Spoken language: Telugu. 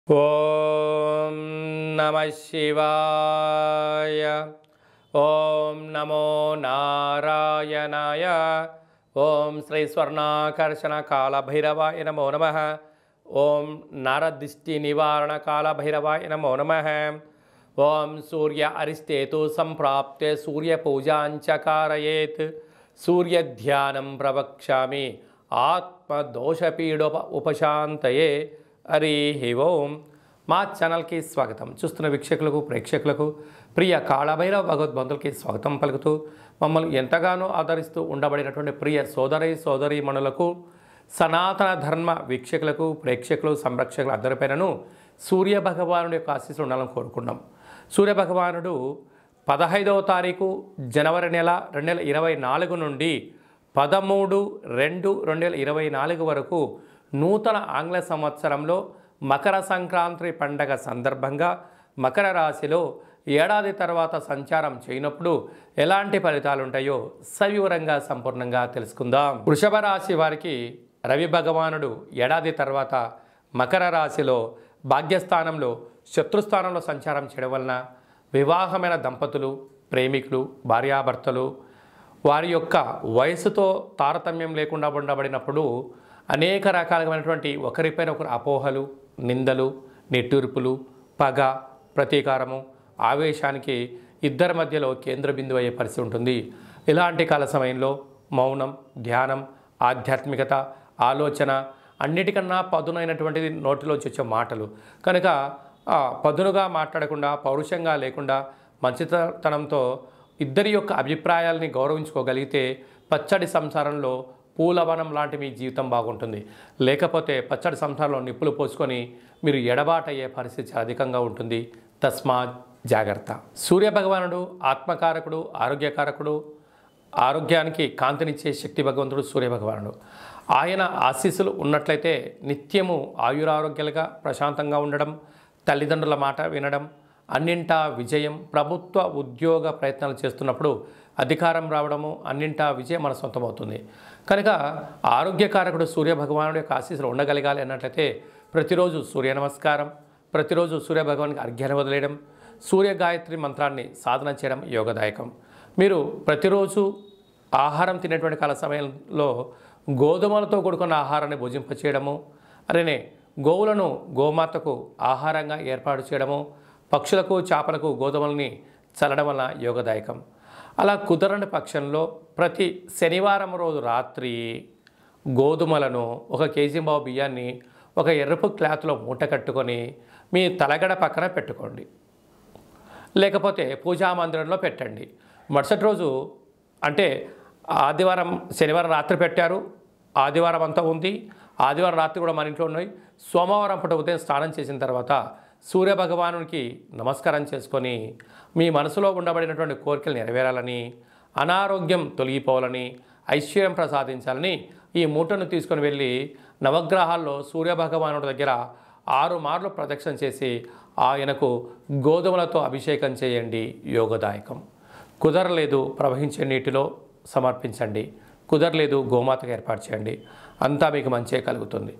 ఓం నమః శివాయ. ఓం నమో నారాయణాయ. ఓం శ్రీ స్వర్ణాకర్షణ కాళభైరవాయ నమో నమః. ఓం నరదిష్టి నివారణ కాళభైరవాయ నమో నమః. ఓం సూర్య అరిష్టేతు సంప్రాప్తే సూర్యపూజాంచ కారయేత్. సూర్యధ్యానం ప్రవక్ష్యామి ఆత్మదోషపీడోప ఉపశాంతయే. హరి ఓం. మా ఛానల్కి స్వాగతం. చూస్తున్న వీక్షకులకు ప్రేక్షకులకు ప్రియ కాళభైరవ భగవద్బంధులకి స్వాగతం పలుకుతూ మమ్మల్ని ఎంతగానో ఆదరిస్తూ ఉండబడినటువంటి ప్రియ సోదరీమణులకు సనాతన ధర్మ వీక్షకులకు ప్రేక్షకులు సంరక్షకులు అందరిపైనను సూర్యభగవానుడి యొక్క ఆశీస్సులు ఉండాలని కోరుకున్నాం. సూర్యభగవానుడు 15వ తారీఖు జనవరి నెల 2024 నుండి 13/2/2024 వరకు నూతన ఆంగ్ల సంవత్సరంలో మకర సంక్రాంతి పండగ సందర్భంగా మకర రాశిలో ఏడాది తర్వాత సంచారం చేయనప్పుడు ఎలాంటి ఫలితాలు ఉంటాయో సవివరంగా సంపూర్ణంగా తెలుసుకుందాం. వృషభ రాశి వారికి రవి భగవానుడు ఏడాది తర్వాత మకర రాశిలో భాగ్యస్థానంలో శత్రుస్థానంలో సంచారం చేయడం వలన వివాహమైన దంపతులు ప్రేమికులు భార్యాభర్తలు వారి యొక్క వయసుతో తారతమ్యం లేకుండా ఉండబడినప్పుడు అనేక రకాలైనటువంటి ఒకరిపైన ఒకరు అపోహలు నిందలు నిట్టూర్పులు పగ ప్రతీకారము ఆవేశానికి ఇద్దరి మధ్యలో కేంద్ర బిందువు అయ్యే పరిస్థితి ఉంటుంది. ఇలాంటి కాల సమయంలో మౌనం ధ్యానం ఆధ్యాత్మికత ఆలోచన అన్నిటికన్నా పదునైనటువంటిది నోటిలోంచి వచ్చే మాటలు కనుక పదునుగా మాట్లాడకుండా పౌరుషంగా లేకుండా మంచితనంతో ఇద్దరి యొక్క అభిప్రాయాలని గౌరవించుకోగలిగితే పచ్చడి సంసారంలో పూలవనం లాంటి మీ జీవితం బాగుంటుంది. లేకపోతే పచ్చడి సంసారంలో నిప్పులు పోసుకొని మీరు ఎడబాటయ్యే పరిస్థితి చాలా అధికంగా ఉంటుంది. తస్మాత్ జాగ్రత్త. సూర్యభగవానుడు ఆత్మకారకుడు ఆరోగ్యకారకుడు. ఆరోగ్యానికి కాంతినిచ్చే శక్తి భగవంతుడు సూర్యభగవానుడు. ఆయన ఆశీస్సులు ఉన్నట్లయితే నిత్యము ఆయురారోగ్యాలుగా ప్రశాంతంగా ఉండడం, తల్లిదండ్రుల మాట వినడం, అన్నింటా విజయం, ప్రభుత్వ ఉద్యోగ ప్రయత్నాలు చేస్తున్నప్పుడు అధికారం రావడము, అన్నింటా విజయం మన సొంతమవుతుంది. కనుక ఆరోగ్యకారకుడు సూర్యభగవానుడి యొక్క ఆశీస్సులు ఉండగలగాలి అన్నట్లయితే ప్రతిరోజు సూర్య నమస్కారం, ప్రతిరోజు సూర్యభగవానికి అర్ఘ్యాన్ని వదిలేయడం, సూర్య గాయత్రి మంత్రాన్ని సాధన చేయడం యోగదాయకం. మీరు ప్రతిరోజు ఆహారం తినేటువంటి కాల సమయంలో గోధుమలతో కూడుకున్న ఆహారాన్ని భుజింపచేయడము, అలానే గోవులను గోమాతకు ఆహారంగా ఏర్పాటు చేయడము, పక్షులకు చేపలకు గోధుమల్ని చల్లడం వల్ల యోగదాయకం. అలా కుదరని పక్షంలో ప్రతి శనివారం రోజు రాత్రి గోధుమలను 1 కేజీ బియ్యాన్ని ఒక ఎరుపు క్లాత్లో మూట కట్టుకొని మీ తలగడ పక్కన పెట్టుకోండి, లేకపోతే పూజా మందిరంలో పెట్టండి. మరుసటి రోజు అంటే శనివారం రాత్రి పెట్టారు, ఆదివారం అంతా ఉంది, ఆదివారం రాత్రి కూడా మన ఇంట్లో ఉన్నాయి. సోమవారం పూట ఉదయం స్నానం చేసిన తర్వాత సూర్యభగవానునికి నమస్కారం చేసుకొని మీ మనసులో ఉండబడినటువంటి కోరికలు నెరవేరాలని, అనారోగ్యం తొలగిపోవాలని, ఐశ్వర్యం ప్రసాదించాలని ఈ మూటను తీసుకొని వెళ్ళి నవగ్రహాల్లో సూర్యభగవానుడి దగ్గర 6 మార్లు ప్రదక్షిణ చేసి ఆయనకు గోధుమలతో అభిషేకం చేయండి, యోగదాయకం. కుదరలేదు ప్రవహించే నీటిలో సమర్పించండి, కుదరలేదు గోమాతకు ఏర్పాటు చేయండి, అంతా మీకు మంచే కలుగుతుంది.